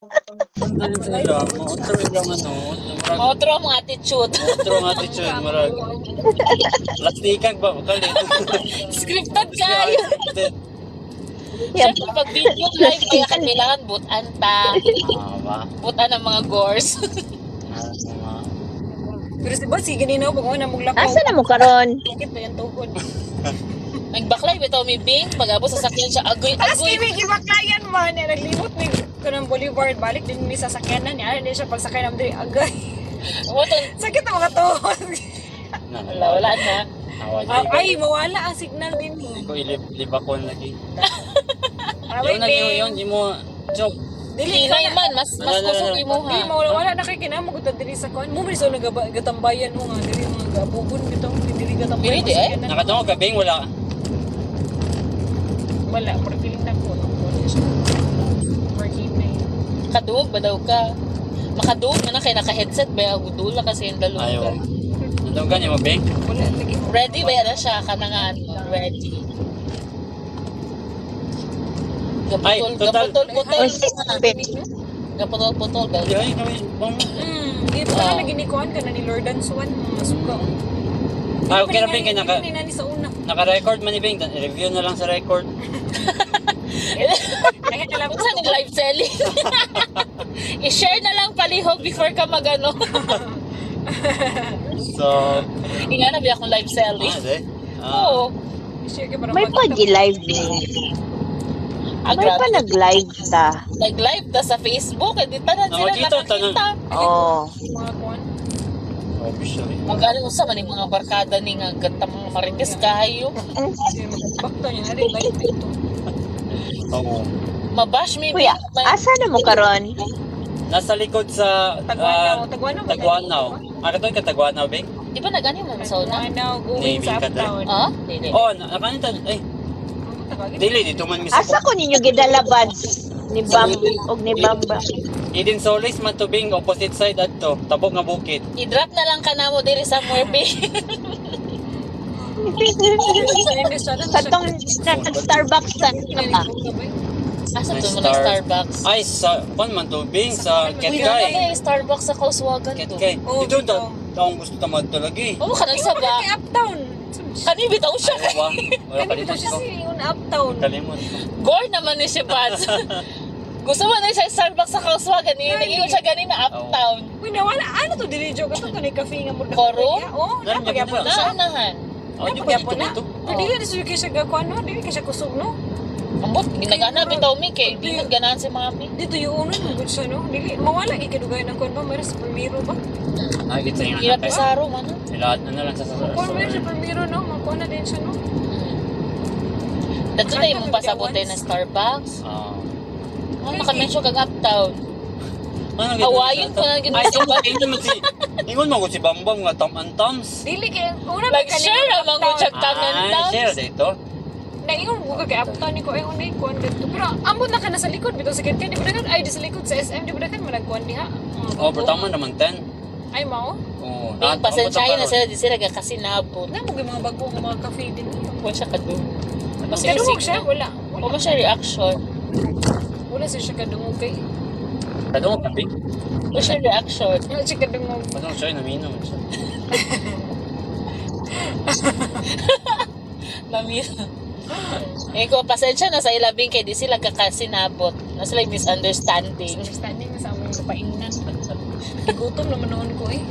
Sandali sila, mautro lang ano, murag, Mautro ang attitude. mautro ang attitude, murag, plastikan ba, kalit. Scripted kayo. Siyempre, pag video live kaya kailangan butan ta. Ba? Butan ang mga gores. Pero si Boss, sige nino, pag una mong lakaw. Asa na mo karon? Sakit na yung tuhod. Nagbaklay, bitaw may bing. Pag-abot sa sakyan siya, agoy, As agoy. kimi, gibaklayan man. Naglimot ni kanang Boulevard. Balik din ni sa sakyanan niya. Ano din siya pagsakay naman din. Agay. Butang, Sakit ang mga tuhod. wala na. Ay, mawala ang signal din. Hindi ko ilibakon lagi. Away, Yun ang yun, di mo, joke. Dili Hinay ka na. man, mas kusog imo Di, ha. mawala na kay kinamo gutad diri sa kon. Mo biso nagatambayan mo nga diri mga gabugon bitaw diri gatambayan. Diri, eh? Nakatungog ka, Bing, wala. Wala, pero feeling na ko. Working na yun. Kadug ba daw ka? Makadug na na kay naka-headset ba? Agudula kasi yung dalawa. Ayaw. Nandun ka niya mo, Bing? Wala, lagi. Ready ba yan na siya? Kanangan. Ready. Ay, total. Gaputol-putol. Oy, Gaputol-putol. Ay, kami, bang. Ito na lagi ni Kuan ka na ni Lordan Swan. Masuka. Ah, okay na, Bing, kaya Hindi na ni sa una. naka-record man ni Bing. Review na lang sa record. Kaya na lang. Kung saan yung live selling? I-share na lang palihog before ka magano. So, Ingana ba akong live selling? de. Oo. Share ka para May makita. pag-live din. Ah, May pa grabe. nag-live ta. Nag-live ta sa Facebook. Hindi pa na sila Nakakita, nakakita. Oh. Mga Kuan. Officially. Mag-ano sa man yung mga barkada ni nga gata mga marites kayo. Bakta niya na rin live ito. Oo. Mabash me. Kuya, asa na mo karon? Nasa likod sa Tagwanaw. Tagwanaw ba? Tagwanaw. Katoy ka Tagwanaw, Bing? Di ba nag-ano mo sa una? Tagwanaw. Going Navy sa ka dahil. uptown. Ah? Hindi. Oh, nakanita. Ay, dili dito man mismo. Asa ko ninyo gidala buds ni Bam og ni Bamba? Eden Solis man to, Bing, opposite side adto, tabok nga bukid. I-drop na lang ka na mo diri sa Muerbe. Katong sa Starbucks ta ka. Asa May to mo na Star- Starbucks? Ay, sa pan man to, Bing, sa Ketkay. Uy, Starbucks sa Kauswagan to. Ketkay. Oh, Dito dito. taong gusto tamad lagi. Oo, ka nagsaba. Kay uptown. Kani bitaw siya. Ano ba? Wala Kani bitaw kalimot siya ko. si un uptown. Kalimot ko. Gore naman ni si Pads. Gusto mo na siya Starbucks sa Kauswagan. Nag-iwan siya ganina uptown. Uy, nawala. Ano to? Dili joke. Ito ni cafe nga mo. Koro? Oo. Nan, Napagyapon yabi na siya. Naunahan. Oh, di ba dito Napagyapon na. dito? Pero dili na siya kaya siya kuan no? Dili kaya siya kusog no? Ambot, ginagana bitaw mi kay di ganahan si Mami. Dito yung uno nung good siya no? Dili. Mawala ikadugay ng kuan ba? Mayroon sa Primero ba? Ay, kita yung Hirap anak. sa aro man. Lahat na lang sa Kuan mayroon sa Primero no? Makuha na din siya no? Dato na yung pasabote na Starbucks. Ah. Ano nakamention kag uptown. Ano Hawayin ko na Ay, ginagawa. ingon mo si ingon mo ko si Bambam nga Tom and Toms. Dili kaya una Like share amang mo check Ay, share dito. Naingon ko kay uptown ni ko ay unay kuan dito. Pero ambot na ka na sa likod bitaw sa kanya. Di ba dagan ay di sa likod sa SM di ba dagan managkuan diha. Oh, pertama naman 10. Ay mao. Oh, Yung pasensyahin na sila, di sila kasinabot. Na mo mga bago nga mga cafe din. Wala siya kadung. Mas Kadungog siya wala. Wala siya reaction. Wala siya kadungog kay. Kadung ka, Bing. Wala siya reaction. Wala siya kadungog. Kadung siya naminom siya. Mamira. Eh ko pasensya na sa ilabing kay di sila kakasinabot. Na sila yung misunderstanding. Understanding na sa among kapaingnan. Gutom naman noon ko eh.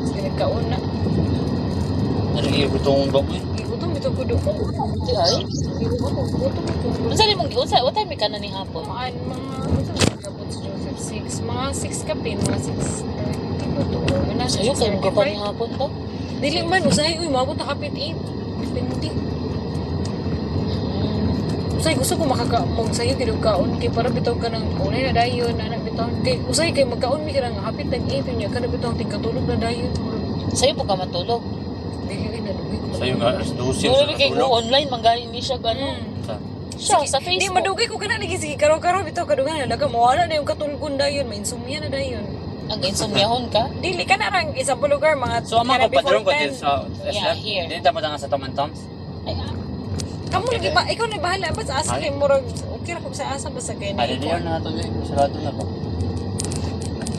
Sige nagkauna. Nalagi butong ba mo eh. Gutom ito ko doon. Di ay. Gutom ko. Unsa ni mong giunsa? What time ka na ni hapon? Maan mga gutom nagkabot si Joseph 6. Mga 6 kapin. Mga 6:30 ko to. Wala siya Sayo kayo ka pa ni 6:35. hapon to? Dili man usay uy mabot na kapit 8. Depende. Usay gusto ko makakaamog sa'yo kinugkaon kay para bitaw ka ng unay na dayon anak bitaw kay usay kay magkaon mi ka ng hapit tag 8 niya kada bitaw tingkatulog na dayon. Sayo po ka matulog. Dili ay naluwi ko. Sa'yo nga, alas 12 Siguro sa kay go natulog. online manggaling ni siya gano'n. Siya sa Di Facebook. madugay ko kana lagi sige karo-karo bitaw kadugan na laga mawala na yung katulgon dayon mainsumya na dayon. Ang insomniahon ka? Dili ka na rang isang lugar mga So, ang mga kana before pagpadrong ko 10. din sa Yeah, SM. here. Dito mo nga sa Tom and Toms. Ay, Kamu lagi ba? Ikaw na bahala ba sa asa kay murag okay ra ko sa asa ba sa kay na. Ada dia na ito yun. Sarado na ba?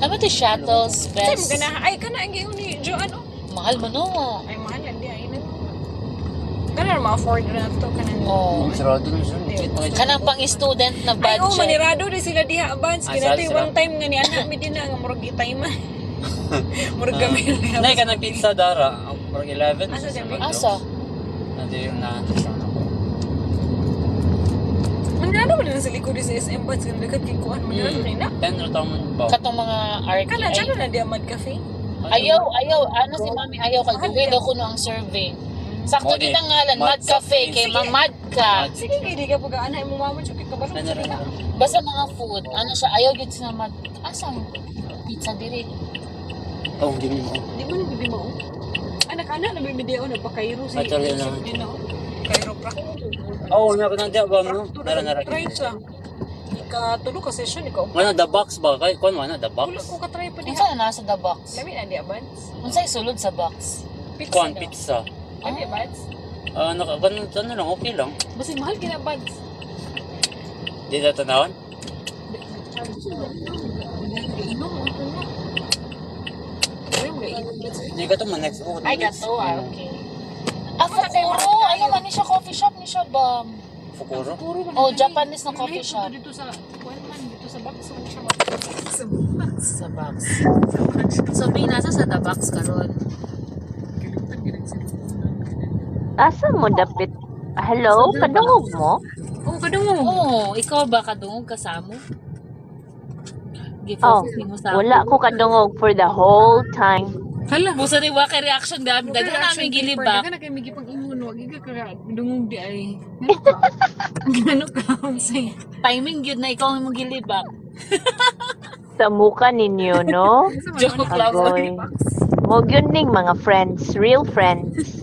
Ano to shuttles, Say mo best? gana ay kana ang giyon ni Joan oh. Mahal mo no. Ay mahal lang di ay na. Kana ma-afford na to kana. Oh. Sarado na siya. Kanang pang student na Ay oh budget. manirado di sila diha advance Ah, kinatay saan one time nga ni anak mi din na nga murag itay man. Murag Ah. gamay. Nay ka ng pizza dara. Parang 11. Asa siya, Bing? Asa? Nandito yung na. Manirado man na sa likod sa SM Buds nga dekat kay kuan manirado Hmm. na. 10 rataman ba? Katong mga Kana RTI. chalo na di Mad Cafe. Ayaw. Ano si mami ayaw kay duwelo ko no ang survey. Sakto Modi. din ang ngalan, Mad Cafe, kay Mamad ka. Sige kay di ka pag anay mo mama chukit ka ba sa Ano rin diha. Basta mga food, ano siya, ayaw yun sa Mad. Asang pizza diri. Oh, hindi mo. Di man hindi mo. Anak-anak na may video na pa Cairo si. Ay, tuloy lang. Cairo pra. Oh, nako ba mo? Nara. Try siya. Ika tulo ka session ikaw. Ano the box ba? Kay kon ano the Wala box? ko ka try pa diha. Unsa na nasa the box? Lami na di abans. Unsay sulod sa box? Kon daw. pizza. Lami abans. Ah, ano lang, okay lang. Basta mahal kina abans. Di na tanawon? Hindi ka to man next week. Ay, gato okay. Fukuro, ano man ni siya coffee shop ni siya ba? Fukuro. Oh, Japanese na coffee shop. Dito sa kuan man dito sa box man siya Sa box. So, nasa sa the box karon. Asa mo dapit? Hello, kadungog mo? Oh, kadungog. Oh, ikaw ba kadungog kasamo? Oh, Gi-focus mo sa wala ko kadungog for the whole time. Hala. Busa rin wa kay reaction dami. Daghan namin gilibak. Daghan na kay migi pang imon wag ka ka dungog di ay. Gano ka say. Timing yun na ikaw ang mong gilibak. Sa muka ninyo, no? Joke lang. Agoy. Mo yun ning mga friends, real friends.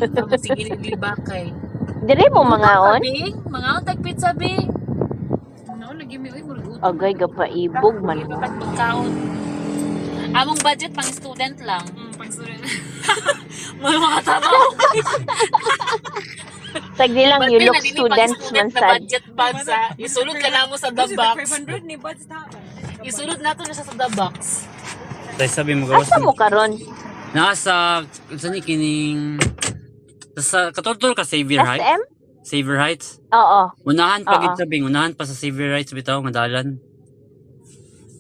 Tapos sige gilibak kay. Dire mo mga on? Bing, mga on tagpizza bing. Ano lagi mi oy murag Agay gapaibog man mo. Pagkaon. Among budget pang student lang. pang student. Mga tao. Tagdi lang you look Pag students man na sad. budget bag sa isulod ka lang mo sa the box. 500 ni buds ta. Isulod nato na sa the box. Dahil sabi mo gawas. Asa mo karon? Nasa saan ni kining sa katultol ka Xavier Heights. SM? Xavier Heights. Oo. Unahan pa Oo. gid sabing, unahan pa sa Xavier Heights bitaw nga dalan.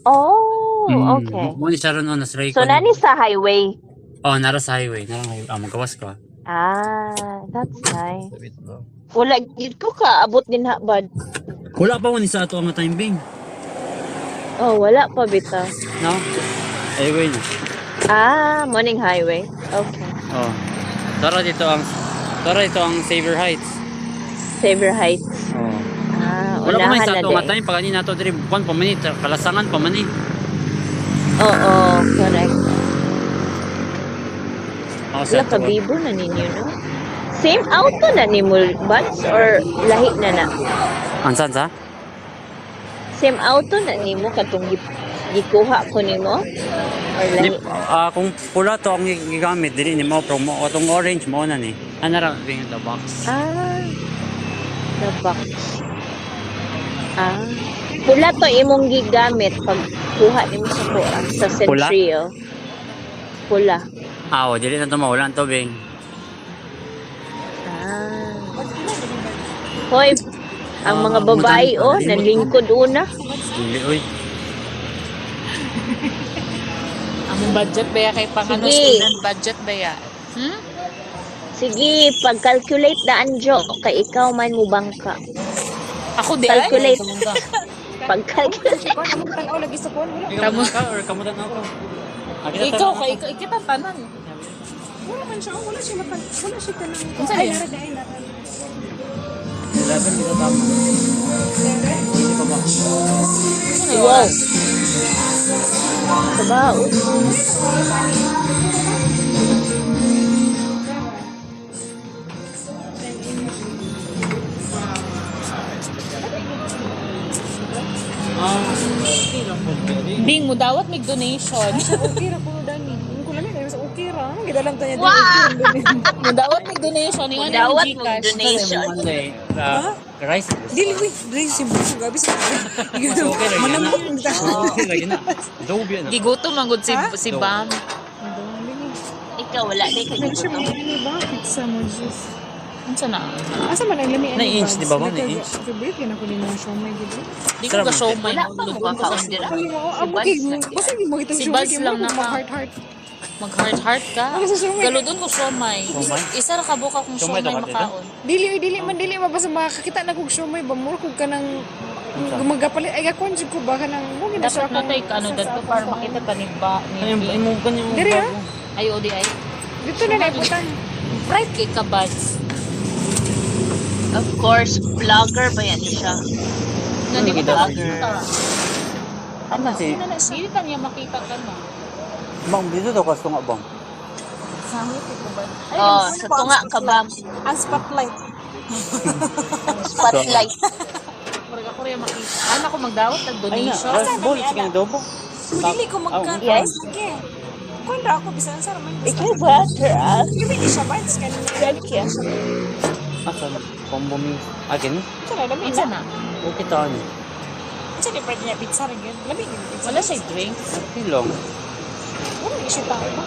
Oh, okay. Mo ni Sharon on nas So nani sa highway? Oh, nara sa highway, nara highway. Ah, magawas ka. Ah, that's nice. Wala gid ko ka abot din ha bad. Wala pa mo ni sa ato ang time bing. Oh, wala pa bitaw. No? Highway na. Ah, morning highway. Okay. Oh. Tara dito ang Xavier Heights. Xavier Heights. Oh. Ah, Wala pa man unahan sa na ato nga din. time pag ani nato diri kon pa man ni kalasangan pa man ni. Oo, correct. Oh, Wala ka bibo na ninyo, no? Same auto na ni mo, Buds? Or lahi na na? Ansan sa? Same auto na ni mo katong gikuha ko ni mo? Or lahi? Kung pula to ang gigamit dili ni mo promo o tong orange mo na ni. Ano ra bing the box. Ah, the box. Ah, pula to imong gigamit pag kuha ni mo sa kuha sa Centrio. Pula. Oh, dili na to maulan to bing. Ah. Hoy, ang mga babae, oh, nalingkod una. Dili oy. Among budget ba ya kay pang ano Sige. student budget ba ya? Sige, pag-calculate na anjo, kay ikaw man mo bangka. Ako di Calculate. ay. Pag-calculate. Kon among tan-aw lagi sa kon wala. Kamu ka or kamutan ako. Ikaw kay kita tanan. Wala man siya, wala siya tanang. Unsa Ay, yun? nara dai na. 11 dito tama. Hindi pa ba? Wow. Sabaot. Bing mo dawat mig donation. Okay ra ko dani. Ko lang kay sa okay ra. gidalam ta niya Wow! Mudawat may donation. Yung ano Dawat yung mo Gcash. donation. Rice. Dili, uy, dili si Buso, gabi sa Mas okay lagi na. Okay lagi na. Adobe na. Gigutom ang good si Bam. Ikaw, wala na ikaw Siya gutom. may ba? Pizza mo, Diyos. Ano na? Asa man ang lami? Na-inch, di ba ba? Na-inch. Favorite, yan ako din mga siomay, gito. Di ko ka show may Wala pa mo kakaon dira. Amo Buds kay lang. basta hindi mo itong Si siomay, Buds di mo lang naka- mag-heart-heart. Mag-heart ka. Ano sa siomay? Galudon ko siomay. Isa ra ka buka kung Siomay siomay daw ka dito? makaon. Dili man basta makakita na kog siomay ba mo kog ka nang gumagapalit ay gakon jud ko ba ka nang mo gina Dapat na tayo ka ano dito para makita ka ni ba ni mo kanyang Diri, ha? bago. ay odi ay. Dito na naiputan. Bright kay ka buds. Of course, vlogger ba yan siya? Nandi mo Kita. makita. Ano si? Hindi ka niya makita ka na. Bang dito daw kasto nga bang. Oh, sa tunga ka ba? Ang spotlight. Spotlight. Murag ako rin makita. Ano ako magdawat ng Ay na, donation? rice ball sige na dobo. Dili ko Yes. Sige. Kung ra ako bisan sa man. Ikaw ba, sir? Gabi di siya Buds kanina. Thank you. Asa combo mi. Akin. Sa na dami Isa na. na. Okay ta ni. Sa di pwede niya pizza rin yun. Labi din pizza. Wala siya drinks. Pilong. Wala ni siya tao ba?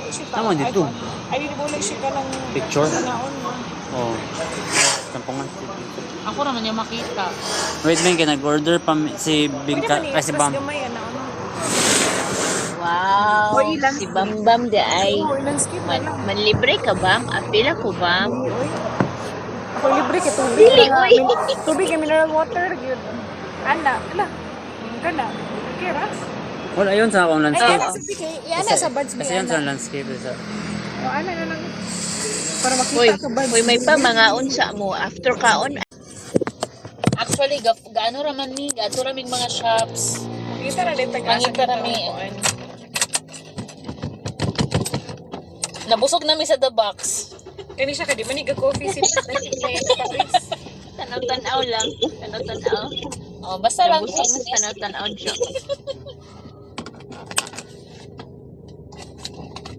Siya tao. Tama dito. Ay di mo lang siya ka ng Picture. naon mo. Oh. Tampungan. Ako naman niya makita. Wait man kay nag-order pa si Big Pwede Ka man kasi i-express Bam. gamay ano. Wow. Oy, ilan? Si Bambam di ay. Oo, ilang skip na lang. Manlibre ka, Bam? Apila ko, Bam? Oy. Ako libre kay tubig. Dili, na, oy. Tubig kay mineral water gyud. Ana, ala. Kana. Kira. Wala yun sa akong Ay, landscape. ana sa bigay. Ana sa buds Kasi yun sa landscape sa. O, ana na lang. Para makita Uy, ka buds. uy, may pa mga unsa mo. After kaon, Actually, gaano raman ni, gato raming mga shops. Makita na din tag Mangita rami. Nabusog namin sa The Box. Kani siya ka di maniga coffee si tanaw-tanaw lang. Tanaw-tanaw. Oh, basta lang. Nabusog na tanaw-tanaw siya.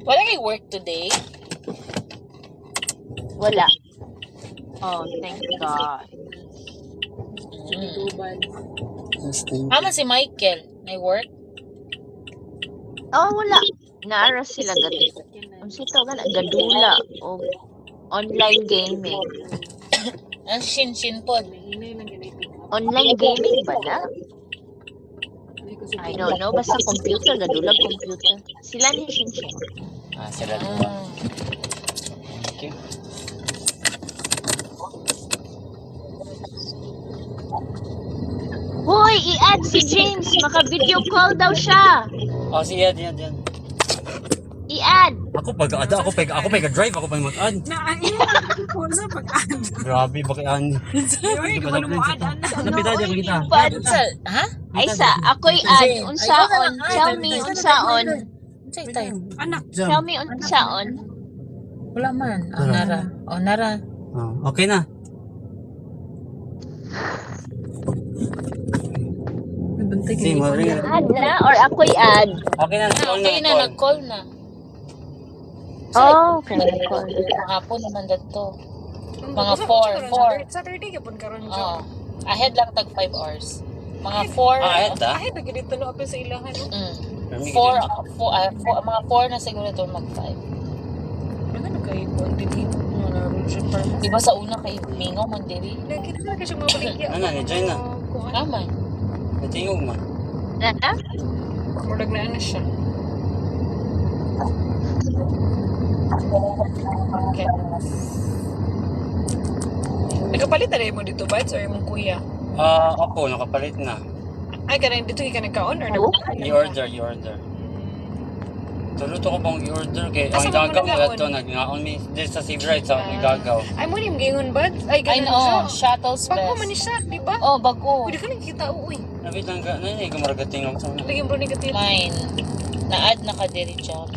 Wala kay work today. Wala. Oh, thank God. Ama si Michael. May work? Oh, wala. Naara sila gati. Ang sito ka na, gadula o online gaming. Ang shin-shin pod. Online gaming ba na? I don't know. Basta computer, gadula computer. Sila ni Shinshin. Ah, sila Ah. diba? Okay. Hoy, i-add si James. Maka-video call daw siya. Oh, si Yan. I-add. Ako pag drive, ako pag mag-add. Na ano? Kung sa pag-add. Grabe, bakian. Uy, kung ano mo add. Napita dyan kita. Ha? Ay sa, ako'y add. Unsaon. Tell me, unsaon. Say tayo. Anak. Tell me, unsaon. Wala man. Oh, Wala. Nara. Oh, Nara. Oh, okay na. Si Marie. Add na or ako'y add? Okay na, nag-call Okay na, na. nag-call na. Oh, okay. Call. Hapon naman dito. Mga 4. Saturday ka pun karon Oo. jo. Ahead lang tag 5 hours. Mga 4. Ahead ah. Ay, nagdito no apil sa ilahan. Mga 4 na siguro ito mag 5. Ano kay Monday mo na Roger Farm. Diba sa una kay Mingo, Mondiri? Lagi na ka siya mabaligya. Ano, ni-join na. Naman. Natingog man. Na? Murag na ano siya. Okay. Nagkapalit na rin mo dito, Bites, or yung kuya? Ako, nakapalit na. Ay, kanang dito ka nagkaon or Hello? I-order. Tuluto ko bang i-order kay Asa ang mo gagaw nagaon? mo ito nag-ngaon mi dito sa Sea Bright sa igagaw. Ay, mo yung gingon, Buds? Ay, Ay, ganun no. siya. Shuttles Bago man best. ni siya, di ba? Oh, bago. Pwede ka lang kita, uy. Nabit lang ka, nanay ko maragating lang sa una. Lagyan bro ni Katil. Mine. Na-add na ka diri jobs.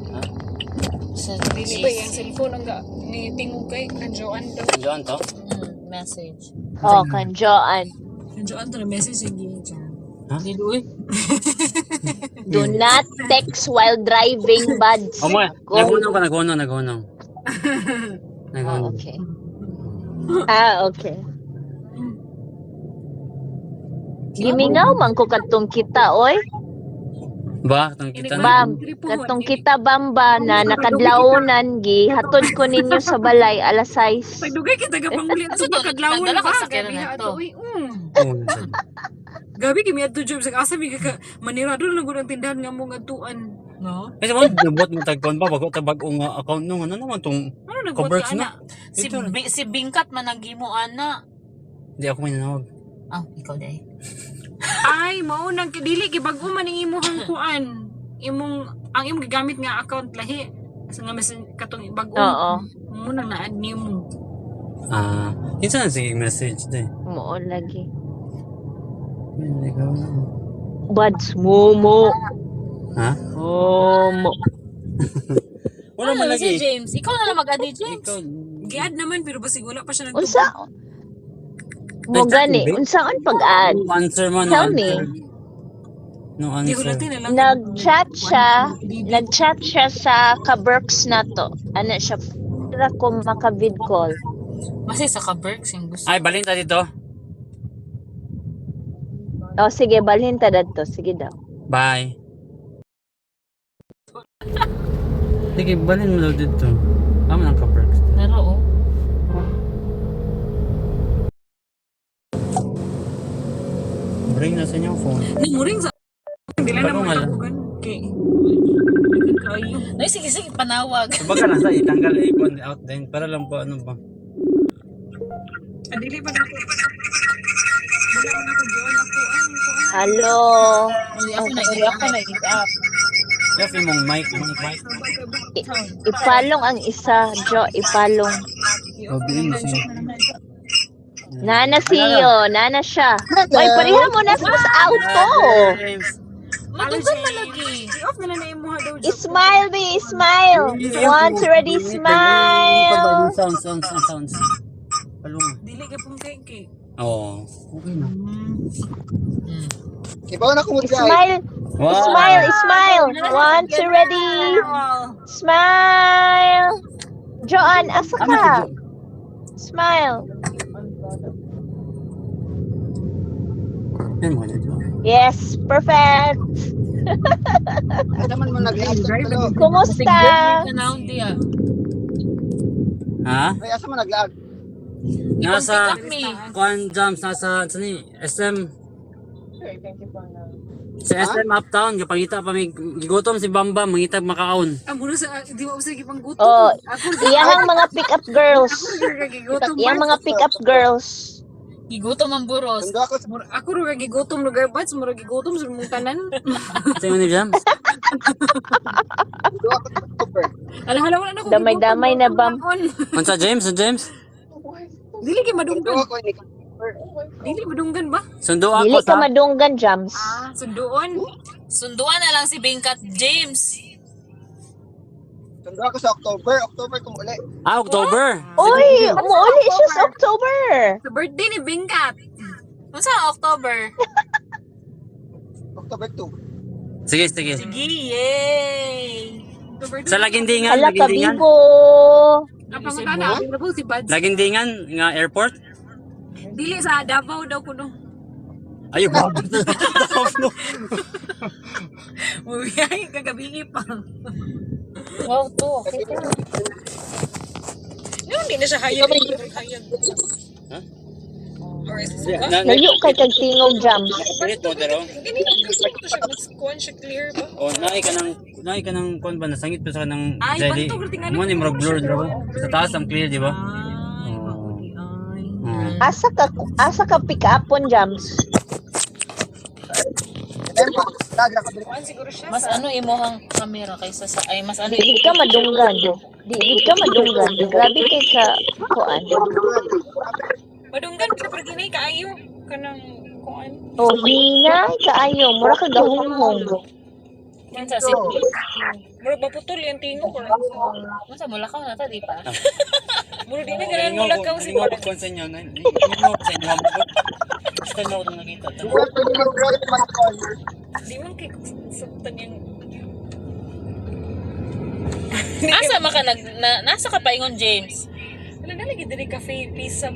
Ha? Sa Dili ba yung cellphone ang ni tingog kay Kanjoan daw. Diyan to? message. Oh, kanjoan. Kanjoan to na message yung gingon siya. Ha? Diluy. Do not text while driving, buds. Oh, mo. Go. Naghunong. Ah, okay. Okay. Gimingaw man ko katong kita, oy. Ba, tong kita. Bam, katong kita bamba na nakadlawon gi hatod ko ninyo sa balay alas 6. Pagdugay kita gapanguli Asa sa to, pagkadlawon nagdala ka ba? sa kaya Gabi na ato, to? uy. Oh, nasaan? Gabi kimi adto job sa asa mi ka manirado lang gud ang tindahan nga mong adtuan. No? Kasi mo, nabot mo tagkon pa, bago tabag nga account nung ano naman tong Ano nagbuhat Coverts ka na? ana? Si Bingkat man nagimo ana. Hindi ako may nanawag. Ah, ikaw dai. Ay, mao nang dili gibag-o man ang imong kuan. Ang imong gigamit nga account lahi. Sa nga mas katong bag-o. Oo. Mo nang na-add nimo. Isa na sige message din. Mo lagi. Buds momo. Ha? Momo. Wala man si lagi. James. Ikaw na lang mag-add ni James. Ikaw, Gi-add naman pero basig wala pa siya Unsa? Mo gani, unsaon pag-add? no answer man. Tell me. No Di answer. hulatin na lang. Nag-chat siya sa ka-Berks na to. Ano siya, para ko maka-vid call. Kasi sa ka-Berks yung gusto. Ay, balin ta dito. O sige, balhin ta dadto. Sige daw. Bye. Sige, balin mo daw dito. Aman ang ka-perks. Naro oh. Bring na sa inyo ang phone. Namuring sa dila na Ano nga lang? magtabugan. Okay. Kayo. Ay, sige, panawag. Baka na sa itanggal ikon out din. Para lang po ano ba. Dili pa dako. Wala man ako diyon ako Hello. Ako na i-up. Yes, yung mic. Ipalong ang isa, Jo, ipalong. Oh, bilhin mo siya. Nana siyo, nana siya. Oy, pareha mo na sa auto. James. Matugan man lagi. I-off na lang na imo daw. Smile, be, smile. Once already smile. Sounds. Palunga. Dili ka pong kay. Oo. Okay na. Ibaw na ko mo guys. Smile, Wow. smile. Once already smile. Joan, asa ka? Smile. Yan mo na dito. Yes, perfect. Ay naman mo nag-live sa ano. Kumusta? Kanaon diya. Ha? Ay asa mo nag-lag? Nasa me. Kwan Jams, nasa saan ni? SM. Sa SM Uptown, kapangita pa may gigutom si Bamba, mangitag makaon. Muna sa di ba usay gipang gutom. Oh, Ako iyang mga pick-up girls. gigutom. Iyang mga pick-up girls. Gigutom ang buros. Sundo ako sa Ako ro gigutom lugar bats, mura gigutom sa mong tanan. Sa'yo ni Jams? sundo ako sa October. Alahala wala na ko. Damay-damay na, Bam. Unsa James? James? Dili kay Sundo madunggan. ako ni Dili madunggan ba? Sundo Dili ako ka sa... madunggan, Jams. Sunduon. Sunduan na lang si Bingkat James. Sundo ako sa October ko uli. October! Uy, umuuli siya sa October. Sa birthday ni Bingkat. Unsa ang October? October 2. Sige. Sige, yay! Sa Lagindingan, Ala, Lagindingan. kabibo. Ang pangutana, ang si Buds. Lagindingan nga airport. Dili sa Davao daw kuno. Ayun ba? Muyay kagabi pa. Wow, to. Okay. No, hindi na siya hayag. Hayag. Ha? Or is Layo kay kag tingog, Jams. Ulit mo daro. Ini mas kuan siya clear ba? O, naay ka ng kwan ba? Nasangit pa sa kanang Ay, jelly. bantog, tingnan Mo ni mo. murag blur daro. Sa taas ang clear, di ba? Ay, Oo. ay. Asa ka pick upon, Jams. Tempo, lag ako dito. Kuan siguro siya Mas sa ano imuhang camera kaysa sa ay mas ano Di ka madunggan. Di ka madunggan. Grabe kay ka kuan. madunggan ka perginay kaayo kanang kuan. Oh, hinay kaayo. Mura ka gahunghong. yan sa si Mura ba putol yung tingo ko. Unsa mo lakaw na ta di pa? Mura di na ganun mo lakaw Hindi mo siguro. ko sa inyo. Hindi mo sa inyo. time na ako nakita. Buwan pa naman bro, man. Di man kay sabtan yung... Asa man ka nasa ka paingon, James? Wala na lagi diri cafe, pizza.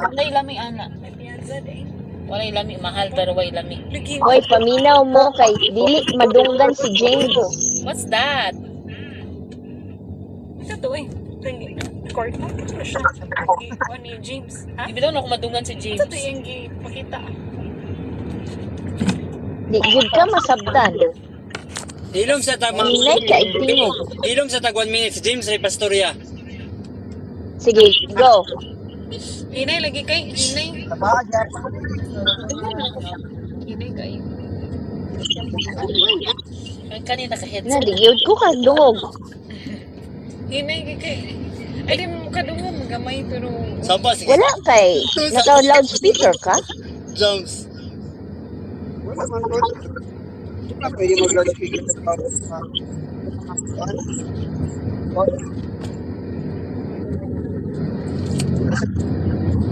Walay lami ana. May piazza day. Walay lami mahal pero way lami. Lagi. Hoy, paminaw mo kay dili madunggan si James. What's that? Ito to eh. Record mo. Ito siya. Ano ni James? Ha? Ibitaw na ako madungan si James. Ito to yung pakita. Di gud ka masabtan. Ilom sa tag Inay ka itingog. Ilom sa tag 1 minutes, James Ray Pastoria. Sige, go. Inay lagi kay. Inay. Nabahagya. Inay kayo. Kanina ka Na headset. di gyud ko ka dungog. Inay kay. Ay di mo kadungo magamay pero... Sapa sige. Wala kay. Naka loudspeaker ka? James. Wala man bro. Di ba pwede mag-loudspeaker sa tao?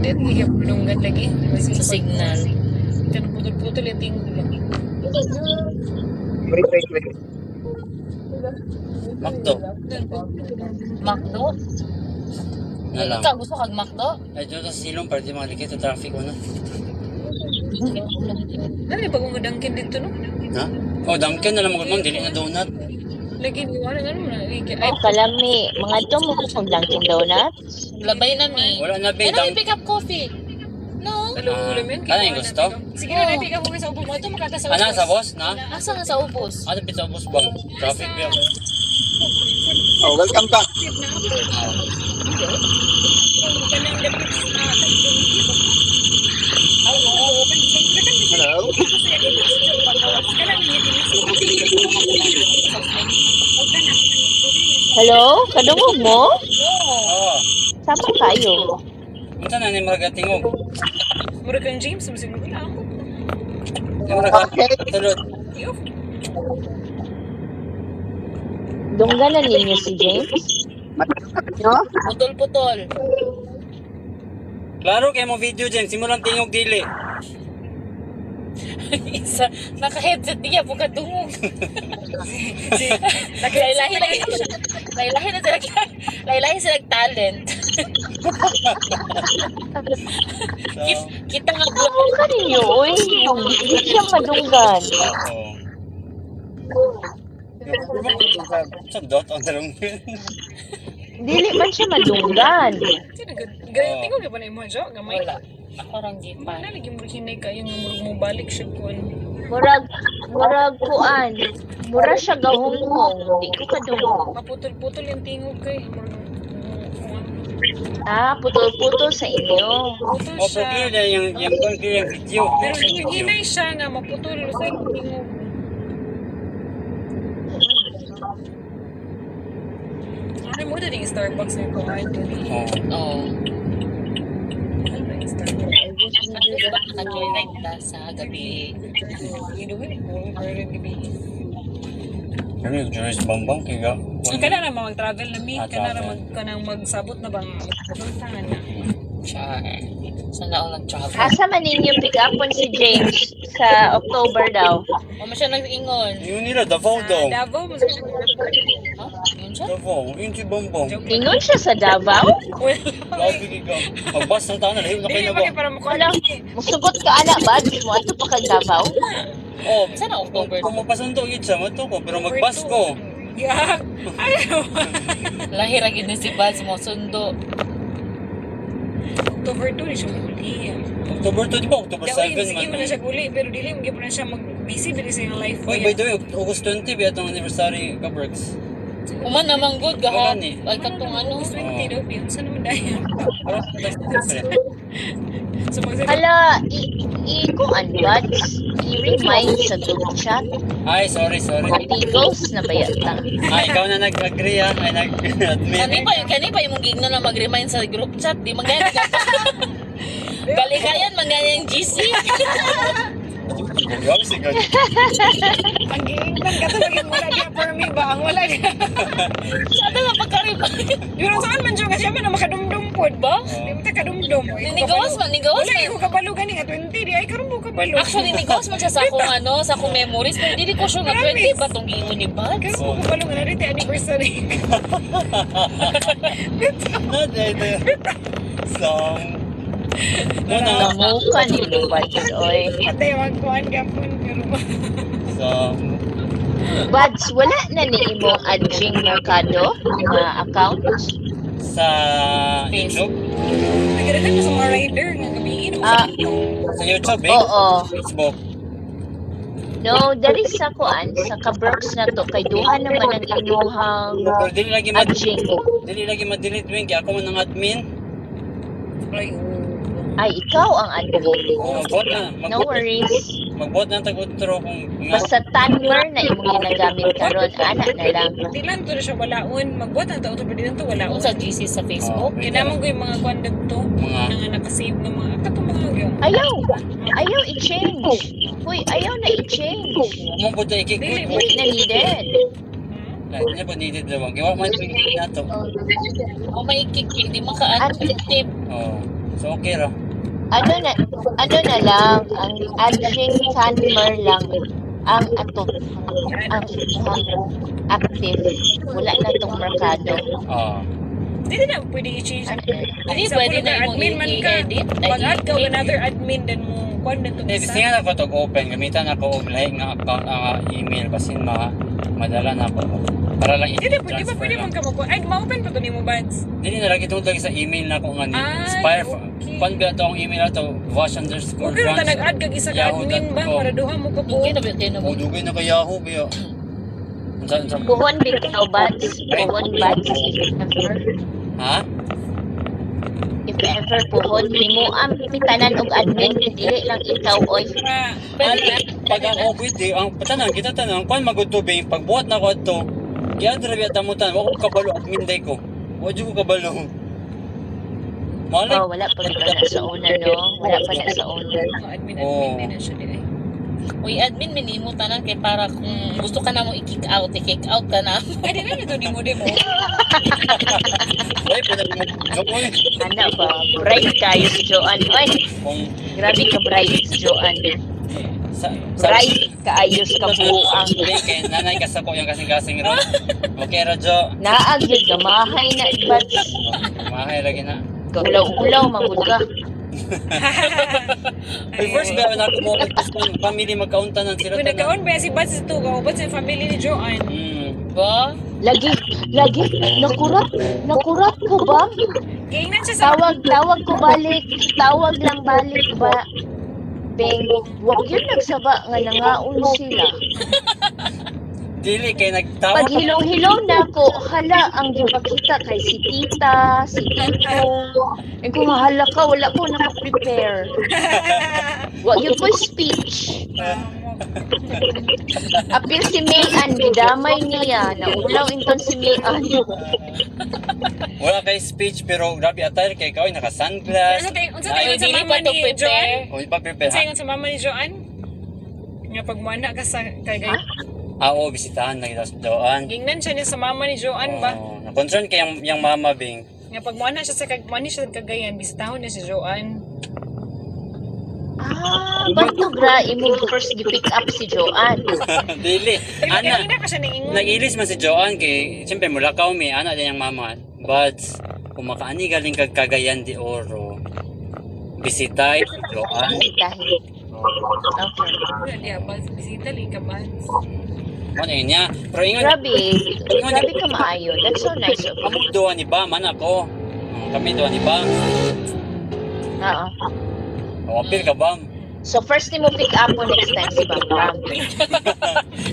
Di mo yapulungan lagi. Sa signal. Ito putol-putol yung tingog lang. Wait. Makto. McDo? Na lang. Ikaw gusto kag McDo? Ay, dito sa silong para di makalikit sa traffic mo na. Ano yung pag-umudangkin dito no? Ha? Oh, Dunkin na lang magandang dili na donut. Lagi mo ano mo na. Ay, Oh, kalami. Mga to mo kung Dunkin Donuts. Labay na mi. Wala na be Ano yung dunk. pick up coffee? No? Ano yung gusto? Sige na, pick up mo sa upo mo. Ito makata sa Ana sa boss na? Asa nga sa ubos? Ano pizza boss bang? Traffic ba? Oh, welcome back. Hello? Hello? Kadungog mo? Oo. Sapa kayo? Unsa na ni magatingog? Mura kang James, masin mo lang. Di mo nagtulod. Dungganan ninyo si James? No? Putol-putol. Klaro kay mo video James, simulang tingog dili. Isa, naka-headset niya po kadungog. Laylahi lagi. Laylahi na sila. Laylahi sila talent. Kita nga Ano ka ninyo? Uy, hindi siya madunggan. Oo. Sa dot on the Dili man siya madunggan. Ganyan tingog ka pa na yung mga jo, gamay. wala. Ako rang gipan. Wala lagi mo hinay kayo nga murag mo balik siya kuan. Murag kuan. Mura siya gahunghong. Di ko kadungog. Maputol-putol yung tingog kay. Ah, putol-putol sa inyo. Putol Oh, siya. clear na yung clear yung video. Pero hinay siya nga maputol sa yung tingog. Ano mo na yung Starbucks na yung kumain dito? Oo. Oo. Ano ba yung Starbucks? Nag-joyride ta sa gabi. Inuwi ko, early gabi. Pero yung Joyce Bambang kiga. Ang kana na mag-travel na mi, Ah, kana na travel. kanang magsabot na bang magpuntahan na. Char. Sana ako nag-travel. Asa man ninyo pick upon si James sa October daw? O siya nag-ingon. Yung nila Davao daw. Davao mo sa Ha? Yun siya? Davao, yung si Bambang. Ingon siya sa Davao? Labi kiga. Pagbas ng taon na lahi na kayo Dili na ba ba? para mo Wala. Musugot ka anak ba? Di mo ato pa kag Davao? Oh, Sana October. kung mapasundo gid siya mato ko pero magbas ko. Yak. Ayaw. Lahi ra gid ni si Baz mo sundo. October 2 ni siya maguli. October 2 di ba? October Dawin, 7 sige mo na man. siya guli, pero dili mo na siya mag-busy dili sa iyong life. Wait, by the way, August 20 ba itong anniversary ka Berks? Uman naman good ka ha. Wala ni. Ay katong ano. August 20 daw, yun. Saan naman dahil? So, Hala, kung ano i-remind sa group chat. Ay, sorry. Matigos na ba yata? Ay, ikaw na nag-agree ha? Ay, nag-admit. Kani pa yung gigno na mag-remind sa group chat. Di magaya ka pa. Galikayan, magaya yung GC. Grabe si God. ang giingnan ka talagang wala niya for me ba? Ang wala niya. Sana nga pagkarima. Yun saan man siya kasi man na makadumdum pod ba? Oh. Di mo ta kadumdum. Nigawas man. Wala ko kabalo gani nga 20 di ay karon mo kabalo. Actually, nigawas man siya sa akong sa akong memories. Pero hindi ko sure nga 20 ba itong giingon ni Buds. Karon mo kabalo nga na rin anniversary. Song. Namuka ni Buds, oy. Atay magkuhan gapon pero Song. Buds, wala na ni imong Adjing Mercado nga account? Sa YouTube? nagadagan mo sa mga rider nga gabiin mo Ah, Sa YouTube, eh? oo. Facebook. No, dali sa kuan sa Kabrooks na to kay duha naman ang imuhang Pero dili lagi Adjing. ma-delete wing kaya ako man ang admin. Ay, ikaw ang admin. Mag-vote na. No worries. Mag-vote na tag-utro kung nga. Basta timer na imong ginagamit karon, ana na lang. Di lang to na siya walaon. Magbuhat ang tao to, pwede lang to walaon. Kung sa GC sa Facebook. Kinamang ko yung mga kwandag to. Mga- Nga nakasave ng mga katong mga yung. Ayaw i-change. Uy, ayaw na i-change. Mong buta Dili, ikiklik. Hindi na needed. Hindi na po needed lang. Gawa man yung na to. O may kick, hindi maka-active. Oh. So okay ra. Ano na lang, ang Adjing timer lang ang ato ang active. Wala na tong Mercado. Oh. Hindi na pwede i-change. Hindi Sa pwede pwede na imong admin man ka. i-edit. Pag-add ka another admin, then mo kwan na to. Hindi, bisingan ako to open. Gamitan ako og lahi nga account email basin madala na ako. Para lang Hindi pwede ba i-transfer pwede lang. man ka mag- Ay, ma-open pa to ni mo, Buds. Dili na lagi tungod lagi sa email na ko nga ni Ay, Inspire. okay. Kung ba ito ang email na to, wash_branch. Okay, ta nag-add kag isa ka admin ba para duha mo ka po. Dugay na ba kayo na mo? Dugay na kay Yahoo kaya. Unsa Puhon bitaw Buds. Puhon Buds ha? if ever puhon himo ang pitanan og admin dili lang ikaw oy. Pag ang obit ang patanan kita tanang kon magud tubig pagbuhat na ko adto. Kaya dira tamutan wa ko kabalo admin day ko. Wa jud ko kabalo. Malay Oh, wala pa rin na sa una no. Wala pa na sa una. Admin Oo. din na siya di ay. Uy, admin, minimo tanan kay para kung gusto ka na mo i-kick out ka na. Ay, di na nito di mo. Ay, pwede mo joke mo Ana ba? Bright kayo si Joanne. Oy, kung grabe ka bright si Joanne. sa Bright kaayos ka buang. kay nanay ka sa ko yung kasing-kasing ron. Okay ra Jo. Naagid gamahay na Buds. Mahay lagi na. Ulaw-ulaw mangud ka. Ay, first ba na ko mo family magkauntanan sila Kung nagkaon ba si Buds ito, kaupat sa family ni Joanne. Ba? Lagi nakurat ko ba? Kaingnan siya sa Tawag ko balik. Tawag lang balik ba? Beng, wag yun nagsaba nga nangaon sila. Dili kay nagtawag. Pag hilong-hilong na ko, hala, ang gipakita kay si tita, si tito. Eh kung hala ka, wala ko naka-prepare. Wag yun ko speech. Apil si Mayan, gidamay niya. Naulaw inton si Mayan. Wala kay speech pero grabe attire kay kaway naka sunglass. Unsa Ay, tayo sa dili mama pa to ni prepare. Joanne? O ipa prepare Unsa ha. ingon sa mama ni Joanne? Nga pagmuana ka sa kay Oo, bisitahan na kita sa doan. Gingnan siya niya sa mama ni Joanne ba? Na concern kay yang mama bing. Nga pagmuana siya sa kagmani siya sa Cagayan, bisitahon niya si Joanne. Bato gra, imo first gi-pick up si Joanne. Dili. Ana. Kanina pa siya ningon. Nag-ilis man si Joanne kay siyempre mula mi ana din yang mama. Buds, kung makaani galing kag Cagayan de Oro. Bisitay si Joanne. Dahil. Okay. Wala diya, Buds, bisita li ka, Buds. Ano yun niya? Pero ingon, Grabe ka maayo. That's so nice of you. kami doon ni Bam, man ako. Kami doon ni Bam. Oo. Apil ka Bam. So first ni mo pick up mo next time si Bam Bam.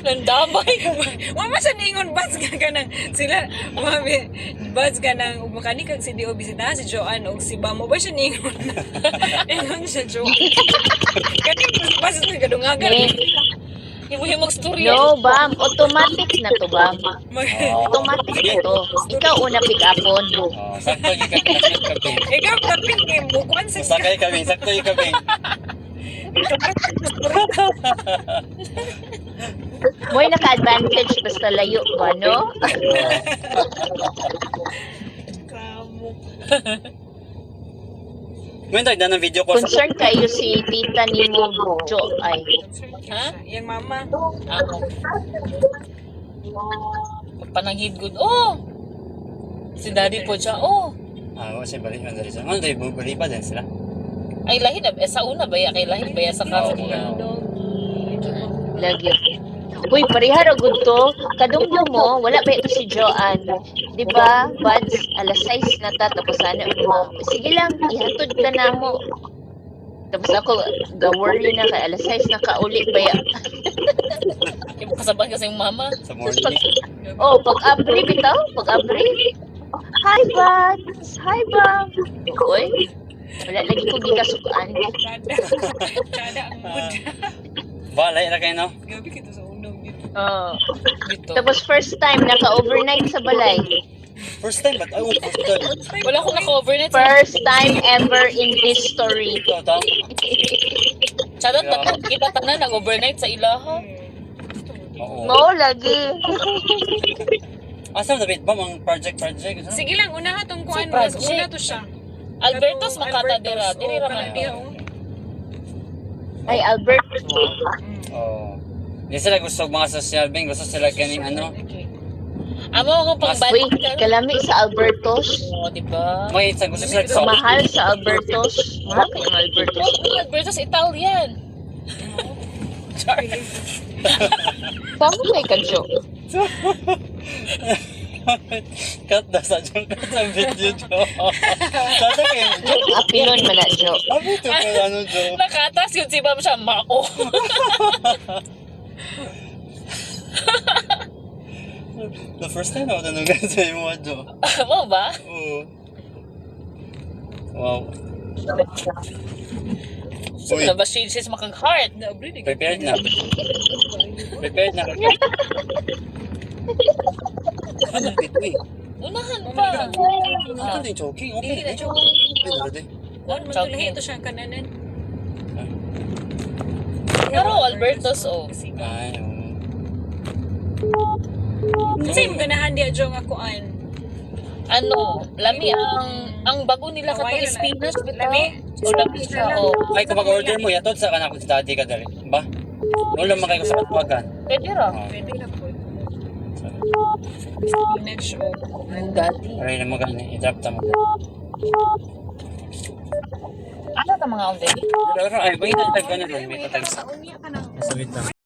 Nandamay. Wala siya ningon, Buds ka nang sila, mami, Buds ka nang umakani kag si Dio bisita si Joanne o si Bamo ba siya ningon? Ingon siya Joanne. Kanina si Buds na kadungagan. Himog storya. No, Bam. Automatic na to, Bam. Oh. Automatic na to. Ikaw una pick upon. Sakto yung kami. Ikaw kapit kay bukuan sa Sakay kami, sakto yung kami. Mo'y naka-advantage basta layo ba, no? Kamo. Ngayon tayo na ng video call sa... Concern kayo si tita ni mo, Jo, ay. Ha? Yang mama. Ako. Pananghid good. Oh! Si daddy po siya. Oh! Ah, kasi balik na dali sa... Ano tayo, balik pa din sila? Ay lahi na. Sa una ba ya? Kay lahi ba ya sa kaso niya? Lagi. Uy, parihar o good to. Kadungdong mo, wala ba ito si Joanne? Di ba, Buds, alas 6 na ta, tapos ano mo. Sige lang, ihatod ka na mo. Tapos ako, worry na kay alas 6 na kauli ba ya? Yung kasabay kasi yung mama. Sa Tapos pag, morning. pag-abri bitaw, pag-abri. Hi, Buds! Hi, Bam! Uy, wala lagi ko gikasukaan. Kada ang mood. Balay na kayo, no? Gabi kita sa unang dito. Dito. Tapos first time, naka-overnight sa balay. First time, but... Oh, first time. Wala akong naka-overnight. First time ever in history. Ito, ito. Charot, kita tanan nag-overnight sa ilaha. Oo. Mo, lagi. Asa na bit ba ang project? Sige lang, una ha tong kuan. Si Project. Una to siya. Albertos Katong makata Albertos, dira. Diri oh, ra man kanang to. Ay, Albert. Oo. Hindi sila gusto mga social being, gusto sila ganing ano. Amo ko pang Uy, balik. kalami sa Albertos. Oh, di ba? May isa gusto sila sa... Mahal sa Albertos. Mahal kayong Albertos. Albertos Italian. Tama kay Kadyo. Cut na sa dyan, cut sa video, Jo. Sada kayo, Jo. Apilon man na, Jo. Abi ito ka, ano, Jo. Nakatas yun si Ma'am siya, mao. The first time ako tanugan sa iyo, Jo. Mo ba? Oo. Wow. So, Uy. na ba shade sis makag-heart? Prepared na. Prepared na. Ano, uy. Unahan pa. Ano ka din, choking? Okay, Dili na eh. choking. Ay, dali. Kuan man Choking. lahi ito siyang kananan. Pero Albertos, oh. Ay, oo. Kasi yung ganahan diya jo nga kuan. Ano, lami ang bago nila katong spinach bitaw. Lami? O lami siya, oh. Ay, kung mag-order mo, yatod sa kanak si daddy ka dali. Ba? Wala man kayo sa katawagan. Pwede ra. Pwede na po. Spinach o. Ang daddy. Aray na mo gani, i-drop ta mo. Ano ka mga onde? Pero ay, ba yung tatag ka na ron? May tatag sa... Sa unya ka na. Sabit lang.